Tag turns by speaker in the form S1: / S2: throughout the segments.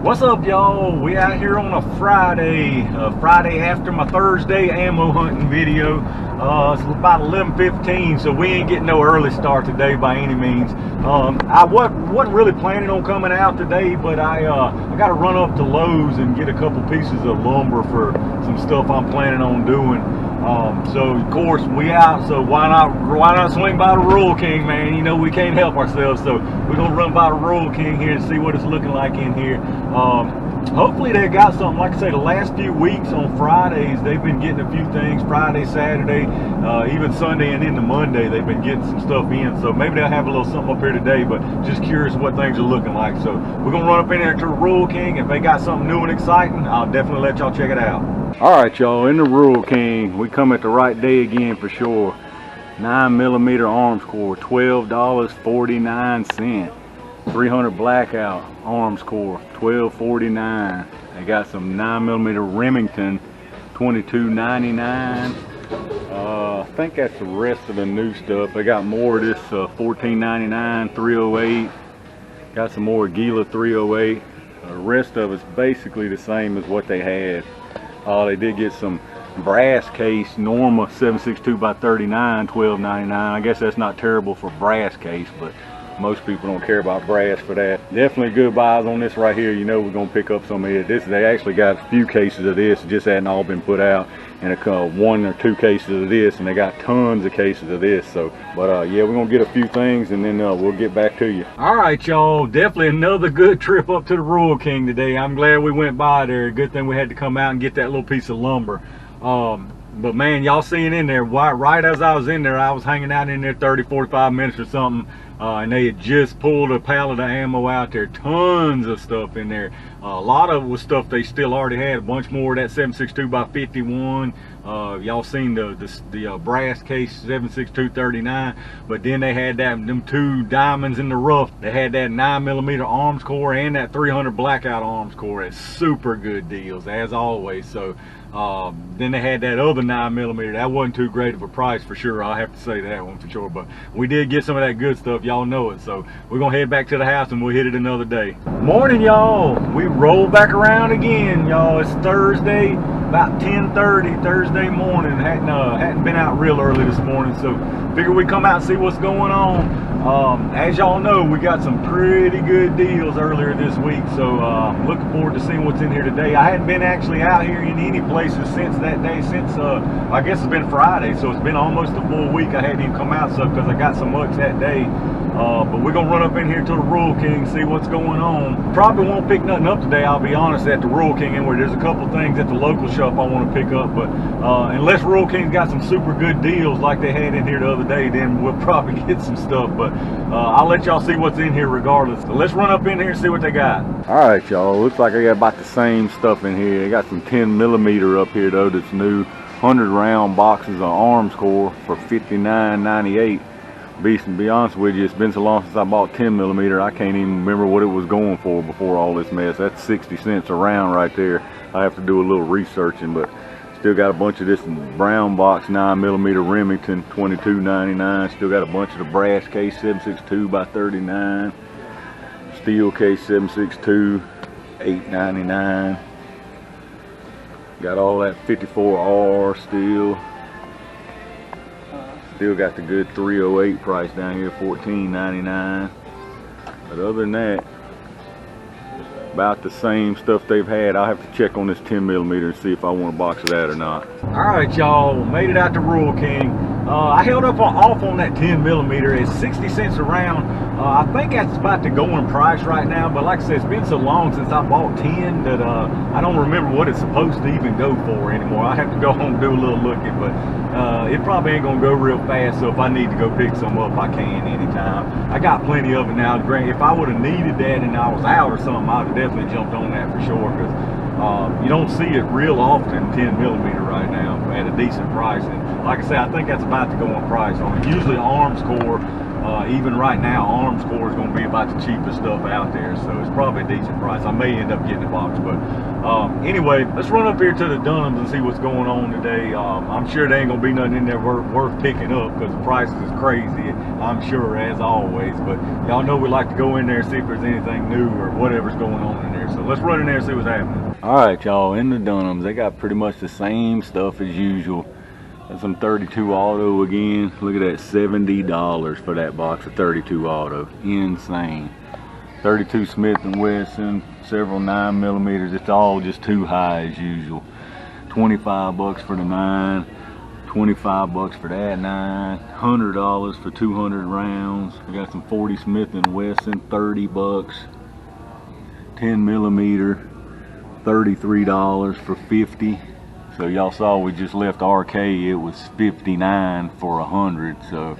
S1: What's up, y'all? We out here on a Friday after my Thursday ammo hunting video. It's about 11:15, so we ain't getting no early start today by any means. I wasn't really planning on coming out today, but I got to run up to Lowe's and get a couple pieces of lumber for some stuff I'm planning on doing. So of course we out, so why not swing by the Rural King, man? You know we can't help ourselves, so we're gonna run by the Rural King here and see what it's looking like in here. Hopefully they got something. Like I say, the last few weeks on Fridays they've been getting a few things. Friday, Saturday, even Sunday and into Monday they've been getting some stuff in, so maybe they'll have a little something up here today, but just curious what things are looking like. So we're gonna run up in there to the Rural King. If they got something new and exciting, I'll definitely let y'all check it out. Alright, y'all, in the Rural King, we come at the right day again for sure. 9mm arms core, $12.49. 300 blackout arms core, $12.49. They got some 9mm Remington, $22.99. I think that's the rest of the new stuff. They got more of this $14.99 308. Got some more Gila 308. The rest of it's basically the same as what they had. They did get some brass case Norma 762x39, $12.99. I guess that's not terrible for brass case, but most people don't care about brass for that. Definitely good buys on this right here. You know we're gonna pick up some of it. They actually got a few cases of this, just hadn't all been put out, and one or two cases of this, and they got tons of cases of this. So but yeah, we're gonna get a few things and then we'll get back to you. All right, y'all, definitely another good trip up to the Rural King today. I'm glad we went by there. Good thing we had to come out and get that little piece of lumber. But man, y'all seeing in there, right as I was in there, I was hanging out in there 30-45 minutes or something, and they had just pulled a pallet of ammo out there. Tons of stuff in there. A lot of it was stuff they still already had. A bunch more of that 762x51. Y'all seen the brass case 76239, but then they had them two diamonds in the rough. They had that 9mm arms core and that 300 blackout arms core at super good deals as always. So then they had that other 9mm. That wasn't too great of a price for sure. I'll have to say that one for sure, but we did get some of that good stuff. Y'all know it. So we're gonna head back to the house and we'll hit it another day. Morning, y'all. We roll back around again, y'all. It's Thursday, about 10:30 Thursday morning. Hadn't been out real early this morning, so figure we come out and see what's going on. As y'all know, we got some pretty good deals earlier this week, so I'm looking forward to seeing what's in here today. I hadn't been actually out here in any places since that day, I guess it's been Friday, so it's been almost a full week. I hadn't even come out because I got so much that day. But we're gonna run up in here to the Rural King, see what's going on. Probably won't pick nothing up today, I'll be honest, at the Rural King. Anyway, there's a couple things at the local shop I want to pick up, but unless Rural King's got some super good deals like they had in here the other day, then we'll probably get some stuff. But I'll let y'all see what's in here regardless. So let's run up in here and see what they got. All right, y'all, looks like I got about the same stuff in here. They got some 10mm up here though that's new. 100 round boxes of arms core for $59.98. To be honest with you, it's been so long since I bought 10mm, I can't even remember what it was going for before all this mess. That's 60 cents a round right there. I have to do a little researching, but still got a bunch of this brown box 9mm Remington, $22.99. Still got a bunch of the brass case 762x39, steel case 762, $8.99. Got all that 54R still. Still got the good 308 price down here, $14.99. But other than that, about the same stuff they've had. I'll have to check on this 10mm and see if I want a box of that or not. All right, y'all, made it out to Rural King. I held up off on that 10mm. It's 60 cents a round. I think that's about the going price right now, but like I said, it's been so long since I bought 10 that I don't remember what it's supposed to even go for anymore. I have to go home and do a little looking, but it probably ain't gonna go real fast, so if I need to go pick some up, I can anytime. I got plenty of it now. If I would have needed that and I was out or something, I'd have definitely jumped on that for sure, because you don't see it real often, 10mm right now at a decent price. And like I said, I think that's about the going price on it. Usually arms core, even right now, arms core is going to be about the cheapest stuff out there, so it's probably a decent price. I may end up getting a box, but anyway, let's run up here to the Dunhams and see what's going on today. I'm sure there ain't going to be nothing in there worth picking up because the prices is crazy, I'm sure, as always. But y'all know we like to go in there and see if there's anything new or whatever's going on in there. So let's run in there and see what's happening. All right, y'all, in the Dunhams, they got pretty much the same stuff as usual. Got some 32 auto again. Look at that, $70 for that box of 32 auto. Insane. 32 Smith & Wesson, several 9mm. It's all just too high as usual. 25 bucks for the 9, 25 bucks for that 9, $100 for 200 rounds. We got some 40 Smith & Wesson, 30 bucks. 10mm, $33 for 50. So y'all saw we just left RK, it was 59 for 100. So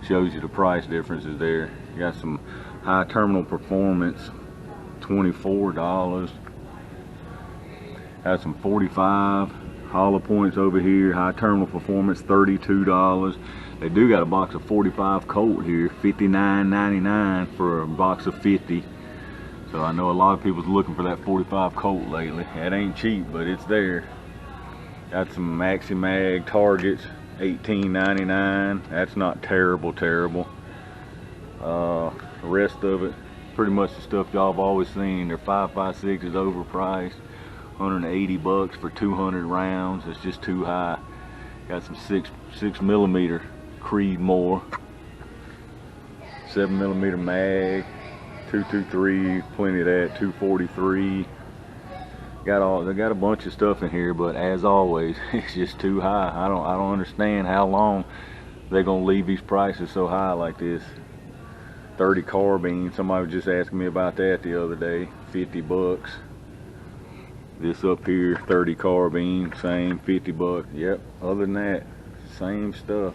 S1: shows you the price differences there. You got some high terminal performance, $24. Got some 45 hollow points over here. High terminal performance, $32. They do got a box of 45 Colt here, $59.99 for a box of 50. So I know a lot of people's looking for that 45 Colt lately. That ain't cheap, but it's there. Got some Maxi Mag Targets, $18.99. That's not terrible. The rest of it, pretty much the stuff y'all have always seen. Their 5.56 is overpriced. 180 bucks for 200 rounds. It's just too high. Got some 6mm Creedmoor, 7mm mag, 223, plenty of that, 243. They got a bunch of stuff in here, but as always, it's just too high. I don't understand how long they're gonna leave these prices so high like this. 30 carbine, somebody was just asking me about that the other day, 50 bucks. This up here, 30 carbine, same, 50 bucks. Yep, other than that, same stuff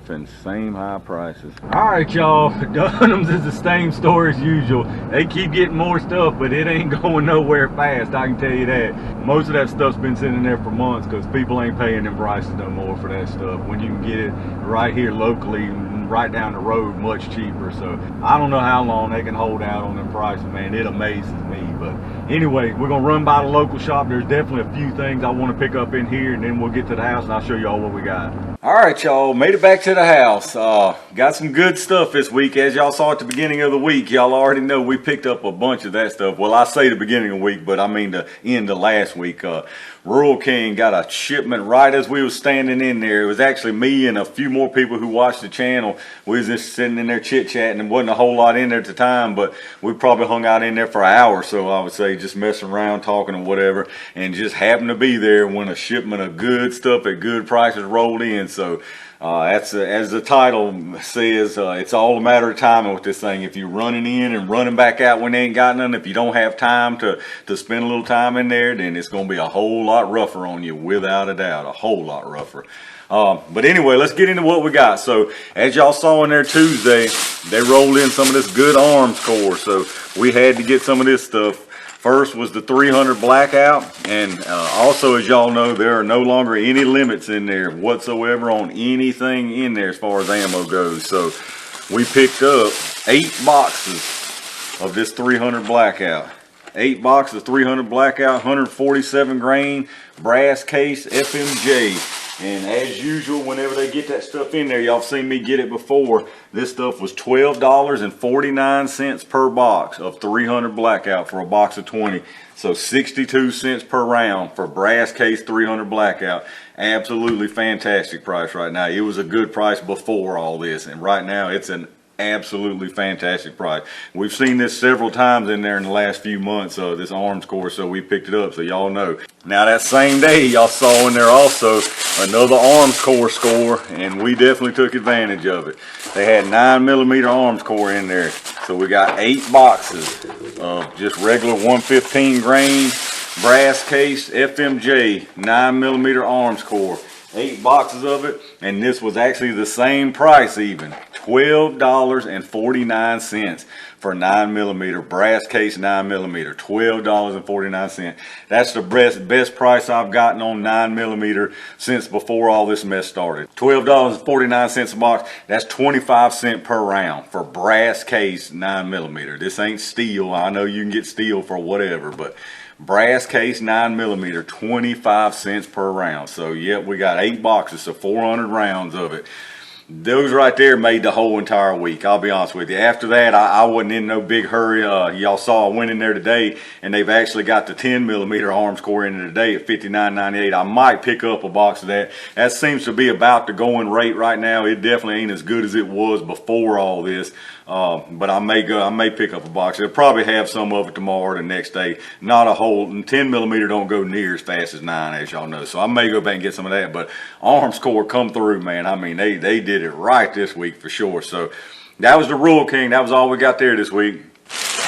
S1: and same high prices. All right, y'all, Dunham's is the same store as usual. They keep getting more stuff, but it ain't going nowhere fast, I can tell you that. Most of that stuff's been sitting there for months because people ain't paying them prices no more for that stuff when you can get it right here locally, right down the road, much cheaper. So I don't know how long they can hold out on them prices, man. It amazes me. But anyway, we're gonna run by the local shop. There's definitely a few things I want to pick up in here, and then we'll get to the house and I'll show y'all what we got. All right, y'all, made it back to the house. Got some good stuff this week. As y'all saw at the beginning of the week, y'all already know we picked up a bunch of that stuff. Well, I say the beginning of the week, but I mean the end of last week. Rural King got a shipment right as we was standing in there. It was actually me and a few more people who watched the channel. We was just sitting in there chit-chatting, and wasn't a whole lot in there at the time, but we probably hung out in there for an hour or so, I would say, just messing around, talking and whatever, and just happened to be there when a shipment of good stuff at good prices rolled in. So that's as the title says, it's all a matter of timing with this thing. If you're running in and running back out when they ain't got none, if you don't have time to spend a little time in there, then it's going to be a whole lot rougher on you, without a doubt, a whole lot rougher. But anyway, let's get into what we got. So as y'all saw in there Tuesday, they rolled in some of this good arms core, so we had to get some of this stuff. First was the 300 blackout, and also, as y'all know, there are no longer any limits in there whatsoever on anything in there as far as ammo goes. So we picked up 8 boxes of this 300 blackout. 8 boxes of 300 blackout, 147 grain brass case FMJ. And as usual, whenever they get that stuff in there, y'all seen me get it before, this stuff was $12.49 per box of 300 blackout for a box of 20. So 62 cents per round for brass case 300 blackout. Absolutely fantastic price right now. It was a good price before all this, and right now it's an absolutely fantastic price. We've seen this several times in there in the last few months, this arms core, so we picked it up, so y'all know. Now that same day, y'all saw in there also another arms core score, and we definitely took advantage of it. They had 9mm arms core in there, so we got 8 boxes of just regular 115 grain brass case FMJ 9mm arms core. 8 boxes of it, and this was actually the same price, even $12.49 for 9mm brass case 9mm. $12.49. That's the best price I've gotten on 9mm since before all this mess started. $12.49 a box. That's 25 cents per round for brass case 9mm. This ain't steel. I know you can get steel for whatever, but brass case 9mm, 25 cents per round. So yep, we got 8 boxes, so 400 rounds of it. those right there made the whole entire week. I'll be honest with you. After that, I wasn't in no big hurry. Y'all saw I went in there today, and they've actually got the 10mm arms core in there today at $59.98. I might pick up a box of that. That seems to be about the going rate right now. It definitely ain't as good as it was before all this. But I may pick up a box. They'll probably have some of it tomorrow or the next day. Not a whole, 10mm don't go near as fast as 9, as y'all know. So I may go back and get some of that. But arms core come through, man. I mean, they did it right this week for sure. So that was the Rule King. That was all we got there this week.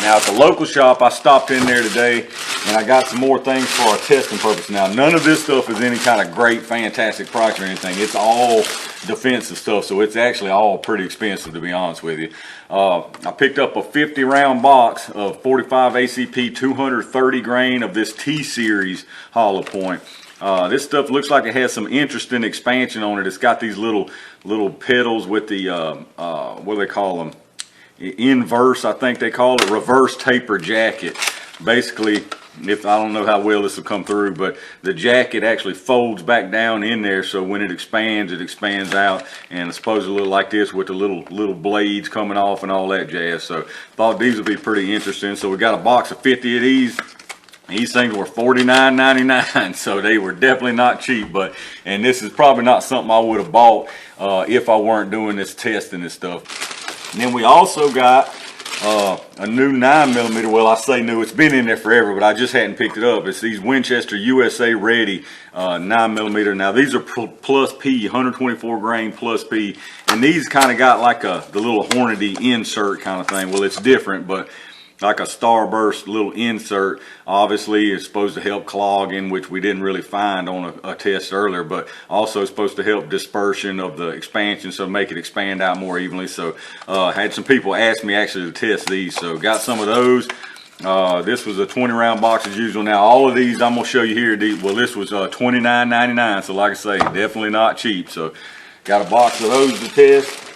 S1: Now at the local shop, I stopped in there today and I got some more things for our testing purpose. Now none of this stuff is any kind of great, fantastic price or anything. It's all defensive stuff, so it's actually all pretty expensive, to be honest with you. I picked up a 50 round box of 45 ACP 230 grain of this T-Series hollow point. This stuff looks like it has some interesting expansion on it. It's got these little pedals with the what do they call them? Inverse, I think they call it, reverse taper jacket. Basically, if I don't know how well this will come through, but the jacket actually folds back down in there, so when it expands out, and it's supposed to look like this with the little blades coming off and all that jazz. So thought these would be pretty interesting. So we got a box of 50 of these. These things were $49.99, so they were definitely not cheap. And this is probably not something I would have bought if I weren't doing this testing and stuff. And then we also got a new 9mm. Well, I say new, it's been in there forever, but I just hadn't picked it up. It's these Winchester USA Ready 9mm. Now these are plus P, 124 grain plus P, and these kind of got like the little Hornady insert kind of thing. Well, it's different, but like a starburst little insert. Obviously it's supposed to help clogging, which we didn't really find on a test earlier, but also supposed to help dispersion of the expansion, so make it expand out more evenly. So had some people ask me actually to test these, so got some of those. This was a 20 round box as usual. Now all of these I'm gonna show you here, well, this was $29.99, so like I say, definitely not cheap. So got a box of those to test.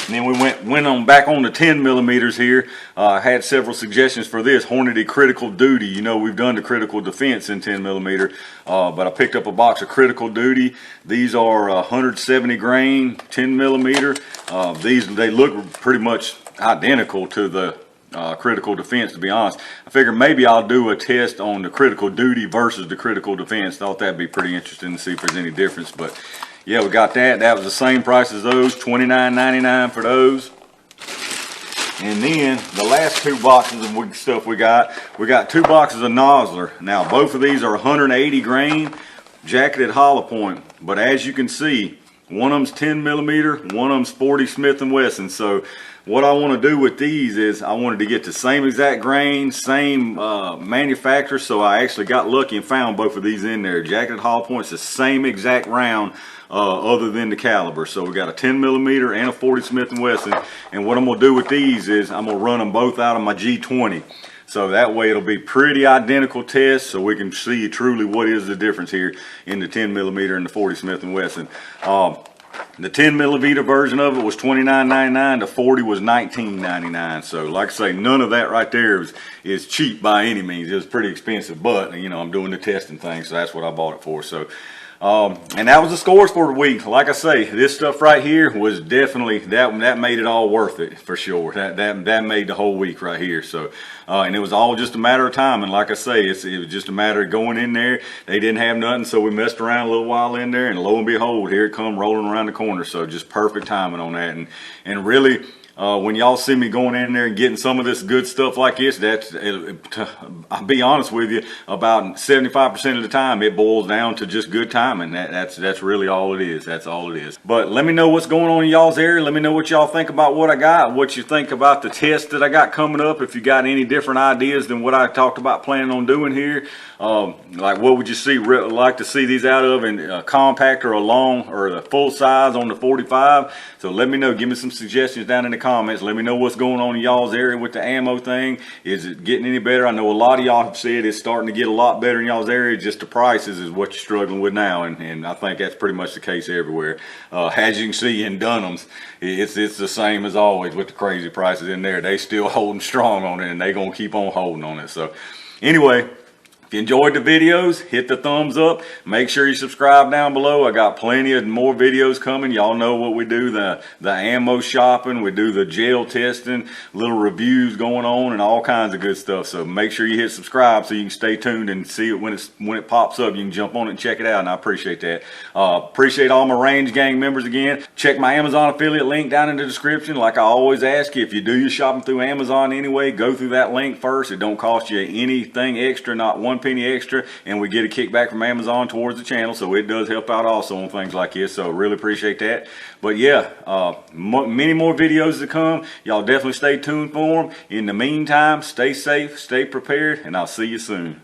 S1: And then we went on back on the 10mm here. I had several suggestions for this Hornady Critical Duty. You know, we've done the Critical Defense in 10mm, but I picked up a box of Critical Duty. These are 170 grain 10mm. They look pretty much identical to the Critical Defense, to be honest. I figured maybe I'll do a test on the Critical Duty versus the Critical Defense. Thought that'd be pretty interesting to see if there's any difference. But yeah, we got that. That was the same price as those, $29.99 for those. And then the last two boxes of stuff we got 2 boxes of Nosler. Now both of these are 180 grain jacketed hollow point, but as you can see, one of them's 10mm, one of them's 40 Smith & Wesson. So what I want to do with these is I wanted to get the same exact grain, same manufacturer. So I actually got lucky and found both of these in there. Jacketed hollow points, the same exact round, other than the caliber. So we got a 10mm and a 40 Smith & Wesson. And what I'm going to do with these is I'm going to run them both out of my G20. So that way it'll be pretty identical tests, so we can see truly what is the difference here in the 10mm and the 40 Smith & Wesson. The 10mm version of it was $29.99. The 40 was $19.99. So like I say, none of that right there is cheap by any means. It was pretty expensive, but you know, I'm doing the testing thing, so that's what I bought it for. So and that was the scores for the week. Like I say, this stuff right here was definitely that made it all worth it for sure. That made the whole week right here. So and it was all just a matter of time. And like I say, it was just a matter of going in there. They didn't have nothing, so we messed around a little while in there, and lo and behold, here it come rolling around the corner. So just perfect timing on that. And really, when y'all see me going in there and getting some of this good stuff like this, I'll be honest with you, about 75% of the time it boils down to just good timing. That's really all it is. That's all it is. But let me know what's going on in y'all's area. Let me know what y'all think about what I got, what you think about the test that I got coming up. If you got any different ideas than what I talked about planning on doing here, like what would you like to see these out of, in compact or a long or the full size on the 45? So let me know. Give me some suggestions down in the comments. Let me know what's going on in y'all's area with the ammo thing. Is it getting any better? I know a lot of y'all have said it's starting to get a lot better in y'all's area. Just the prices is what you're struggling with now, and I think that's pretty much the case everywhere. As you can see in Dunham's, it's the same as always with the crazy prices in there. They still holding strong on it, and they gonna keep on holding on it. So anyway, If you enjoyed the videos, hit the thumbs up. Make sure you subscribe down below. I got plenty of more videos coming. Y'all know what we do, the ammo shopping. We do the gel testing, little reviews going on, and all kinds of good stuff. So make sure you hit subscribe so you can stay tuned and see it when it pops up. You can jump on it and check it out, and I appreciate that. Appreciate all my Range Gang members again. Check my Amazon affiliate link down in the description. Like I always ask you, if you do your shopping through Amazon anyway, go through that link first. It don't cost you anything extra, not one penny extra, and we get a kickback from Amazon towards the channel, so it does help out also on things like this, so really appreciate that. But yeah, many more videos to come. Y'all definitely stay tuned for them. In the meantime, stay safe, stay prepared, and I'll see you soon.